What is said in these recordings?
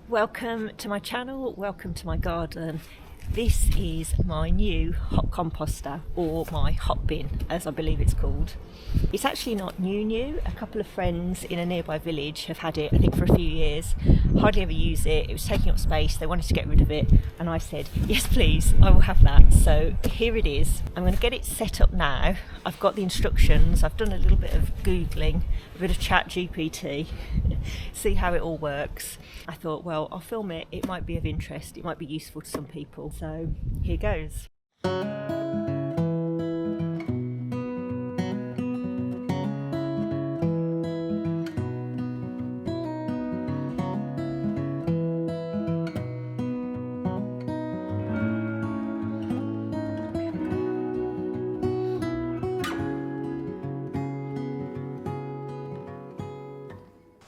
Welcome to my channel, welcome to my garden. This is my new hot composter, or my hot bin as I believe it's called. It's actually not new. A couple of friends in a nearby village have had it, I think, for a few years. Hardly ever use it. It was taking up space, they wanted to get rid of it, and I said, yes please, I will have that. So here it is. I'm going to get it set up now. I've got the instructions, I've done a little bit of Googling, a bit of chat GPT, see how it all works. I thought, well, I'll film it, it might be of interest, it might be useful to some people. So here goes.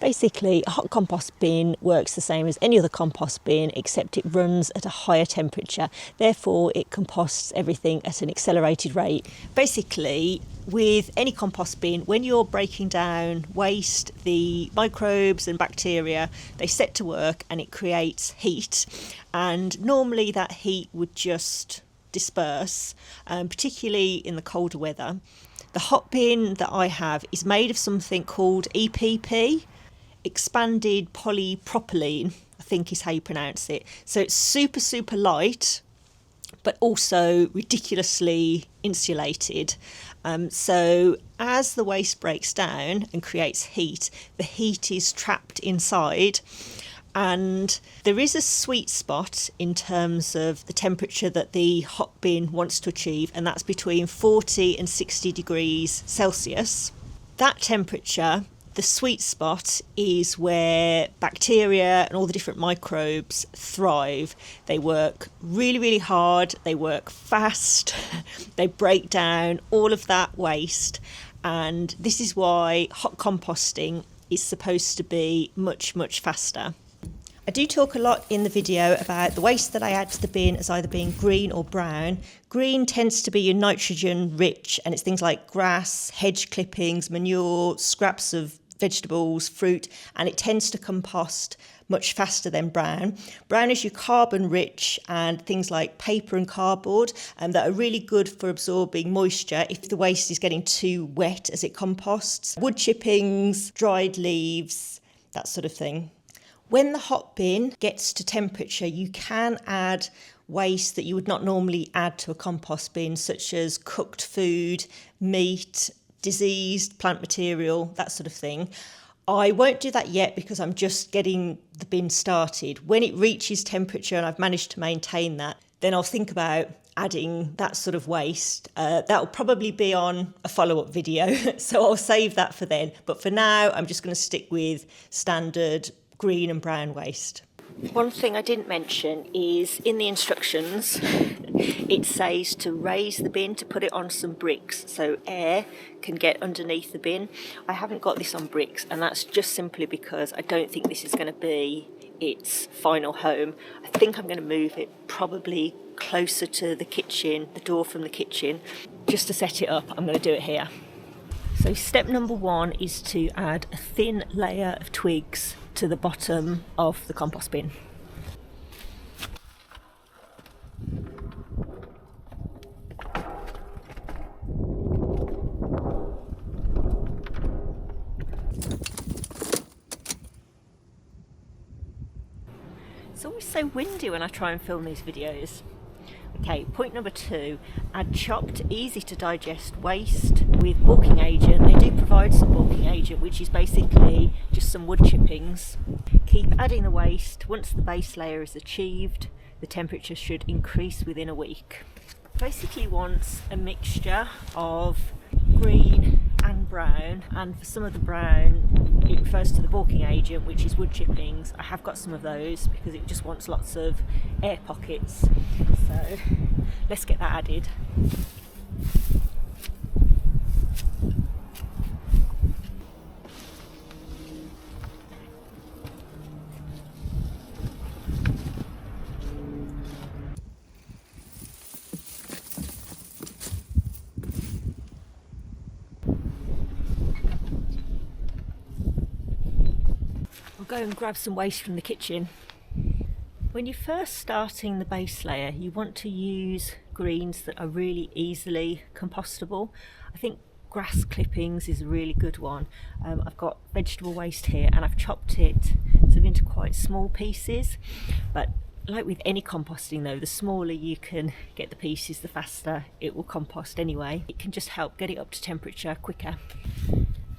Basically, a hot compost bin works the same as any other compost bin, except it runs at a higher temperature. Therefore, it composts everything at an accelerated rate. Basically, with any compost bin, when you're breaking down waste, the microbes and bacteria, they set to work and it creates heat. And normally that heat would just disperse, particularly in the colder weather. The hot bin that I have is made of something called EPP, expanded polypropylene, I think is how you pronounce it. So it's super light, but also ridiculously insulated. So as the waste breaks down and creates heat, the heat is trapped inside. And there is a sweet spot in terms of the temperature that the hot bin wants to achieve, and that's between 40 and 60 degrees Celsius. That temperature, the sweet spot, is where bacteria and all the different microbes thrive. They work really hard, they work fast, they break down all of that waste, and this is why hot composting is supposed to be much faster. I do talk a lot in the video about the waste that I add to the bin as either being green or brown. Green tends to be your nitrogen rich, and it's things like grass, hedge clippings, manure, scraps of vegetables, fruit, and it tends to compost much faster than brown. Brown is your carbon rich and things like paper and cardboard, and that are really good for absorbing moisture if the waste is getting too wet as it composts. Wood chippings, dried leaves, that sort of thing. When the hot bin gets to temperature, you can add waste that you would not normally add to a compost bin, such as cooked food, meat, diseased plant material, that sort of thing. I won't do that yet because I'm just getting the bin started. When it reaches temperature and I've managed to maintain that, then I'll think about adding that sort of waste. That'll probably be on a follow-up video, so I'll save that for then. But for now, I'm just going to stick with standard green and brown waste. One thing I didn't mention is in the instructions it says to raise the bin, to put it on some bricks so air can get underneath the bin. I haven't got this on bricks, and that's just simply because I don't think this is going to be its final home. I think I'm going to move it probably closer to the kitchen, the door from the kitchen, just to set it up. I'm going to do it here. So step number one is to add a thin layer of twigs to the bottom of the compost bin. It's always so windy when I try and film these videos. Okay, point number two, add chopped, easy to digest waste with bulking agent. They do provide some bulking agent, which is basically just some wood chippings. Keep adding the waste. Once the base layer is achieved, the temperature should increase within a week. Basically wants a mixture of green and brown, and for some of the brown it refers to the bulking agent, which is wood chippings. I have got some of those because it just wants lots of air pockets, so let's get that added. I'll go and grab some waste from the kitchen. When you're first starting the base layer, you want to use greens that are really easily compostable. I think grass clippings is a really good one. I've got vegetable waste here and I've chopped it sort of into quite small pieces, but like with any composting though, the smaller you can get the pieces, the faster it will compost anyway. It can just help get it up to temperature quicker.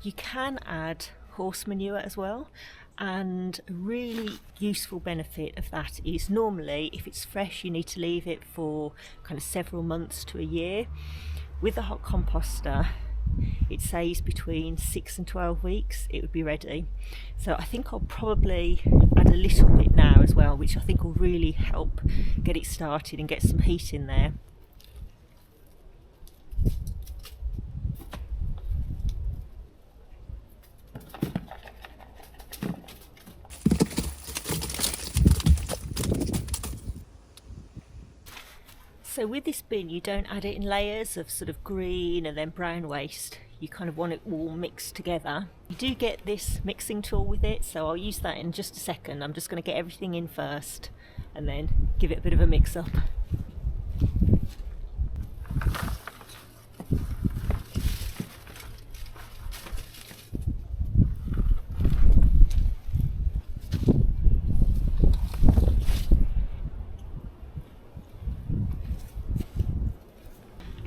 You can add horse manure as well, and a really useful benefit of that is normally if it's fresh you need to leave it for kind of several months to a year. With the hot composter it says between 6 and 12 weeks it would be ready. So I think I'll probably add a little bit now as well, which I think will really help get it started and get some heat in there. So with this bin you don't add it in layers of sort of green and then brown waste. You kind of want it all mixed together. You do get this mixing tool with it, so I'll use that in just a second. I'm just going to get everything in first and then give it a bit of a mix up.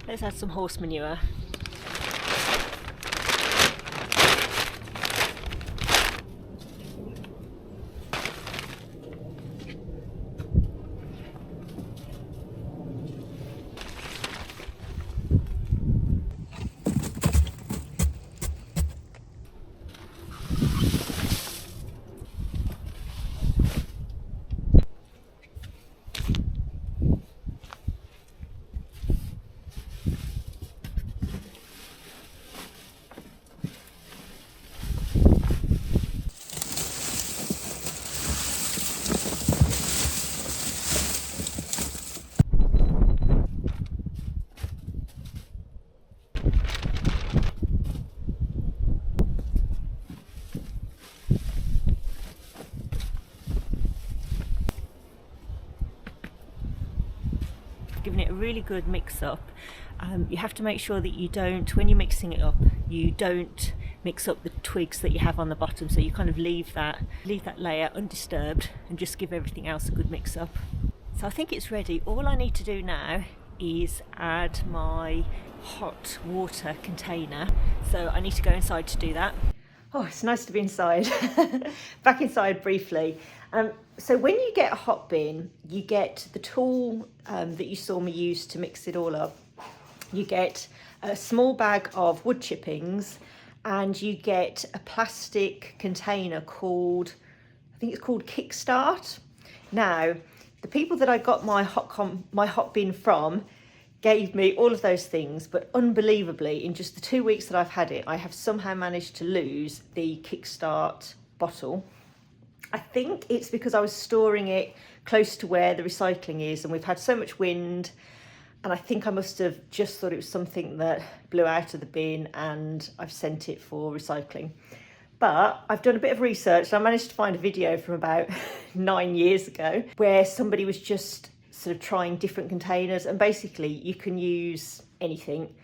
Let's add some horse manure. Giving it a really good mix up. You have to make sure that you don't, when you're mixing it up, you don't mix up the twigs that you have on the bottom, so you kind of leave that layer undisturbed and just give everything else a good mix up. So I think it's ready. All I need to do now is add my hot water container, so I need to go inside to do that. Oh, it's nice to be inside. Back inside briefly. So when you get a hot bin, you get the tool that you saw me use to mix it all up. You get a small bag of wood chippings and you get a plastic container called, I think it's called Kickstart. Now, the people that I got my hot bin from gave me all of those things, but unbelievably, in just the 2 weeks that I've had it, I have somehow managed to lose the Kickstart bottle. I think it's because I was storing it close to where the recycling is and we've had so much wind, and I think I must have just thought it was something that blew out of the bin and I've sent it for recycling. But I've done a bit of research and I managed to find a video from about 9 years ago where somebody was just sort of trying different containers, and basically you can use anything.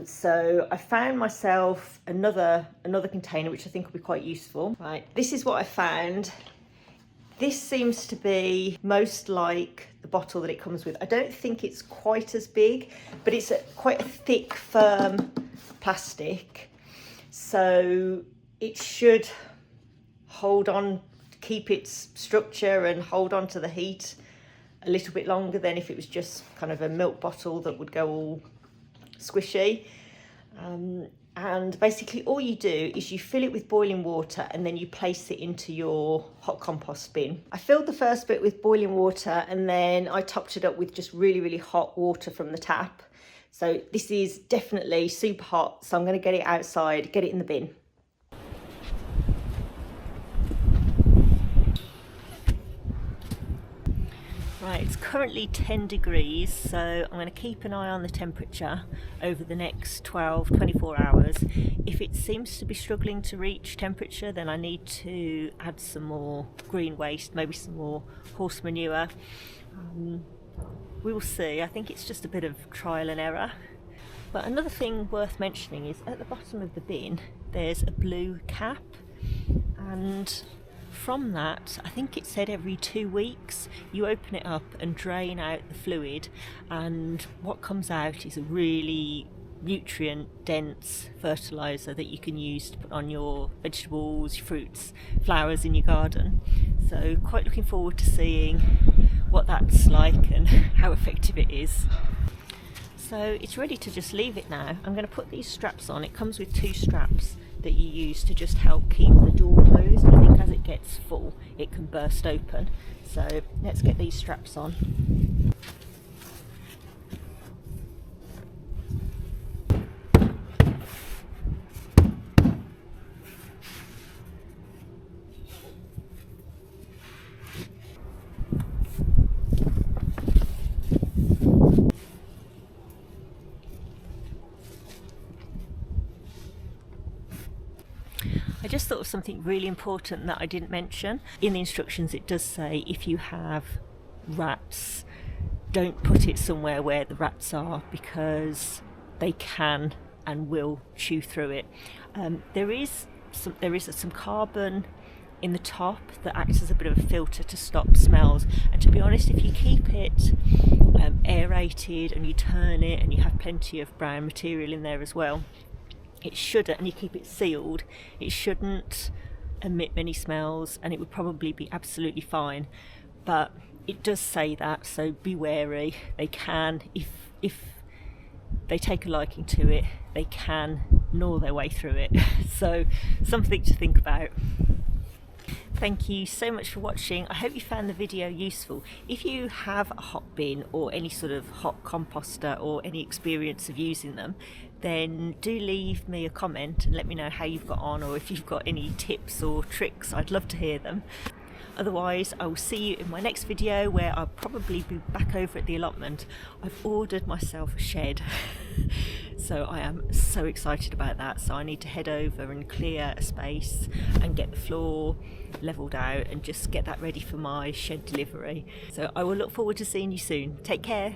So I found myself another container which I think will be quite useful. Right, this is what I found. This seems to be most like the bottle that it comes with. I don't think it's quite as big, but it's quite a thick, firm plastic. So it should hold on, keep its structure and hold on to the heat a little bit longer than if it was just kind of a milk bottle that would go all squishy. And basically all you do is you fill it with boiling water and then you place it into your hot compost bin. I filled the first bit with boiling water and then I topped it up with just really, really hot water from the tap. So this is definitely super hot, so I'm going to get it outside, get it in the bin. Right, it's currently 10 degrees, so I'm going to keep an eye on the temperature over the next 24 hours. If it seems to be struggling to reach temperature, then I need to add some more green waste, maybe some more horse manure. We will see. I think it's just a bit of trial and error. But another thing worth mentioning is at the bottom of the bin there's a blue cap, and from that, I think it said every 2 weeks you open it up and drain out the fluid, and what comes out is a really nutrient dense fertiliser that you can use to put on your vegetables, fruits, flowers in your garden. So quite looking forward to seeing what that's like and how effective it is. So it's ready to just leave it now. I'm going to put these straps on. It comes with 2 straps that you use to just help keep the door closed. I think as it gets full it can burst open. So let's get these straps on. I just thought of something really important that I didn't mention. In the instructions it does say if you have rats, don't put it somewhere where the rats are, because they can and will chew through it. There is some carbon in the top that acts as a bit of a filter to stop smells, and to be honest, if you keep it aerated and you turn it and you have plenty of brown material in there as well, it shouldn't, and you keep it sealed, it shouldn't emit many smells, and it would probably be absolutely fine. But it does say that, so be wary. They can, if they take a liking to it, they can gnaw their way through it. So something to think about. Thank you so much for watching. I hope you found the video useful. If you have a hot bin or any sort of hot composter or any experience of using them, then do leave me a comment and let me know how you've got on, or if you've got any tips or tricks. I'd love to hear them. Otherwise, I will see you in my next video, where I'll probably be back over at the allotment. I've ordered myself a shed, so I am so excited about that. So I need to head over and clear a space and get the floor levelled out and just get that ready for my shed delivery. So I will look forward to seeing you soon. Take care.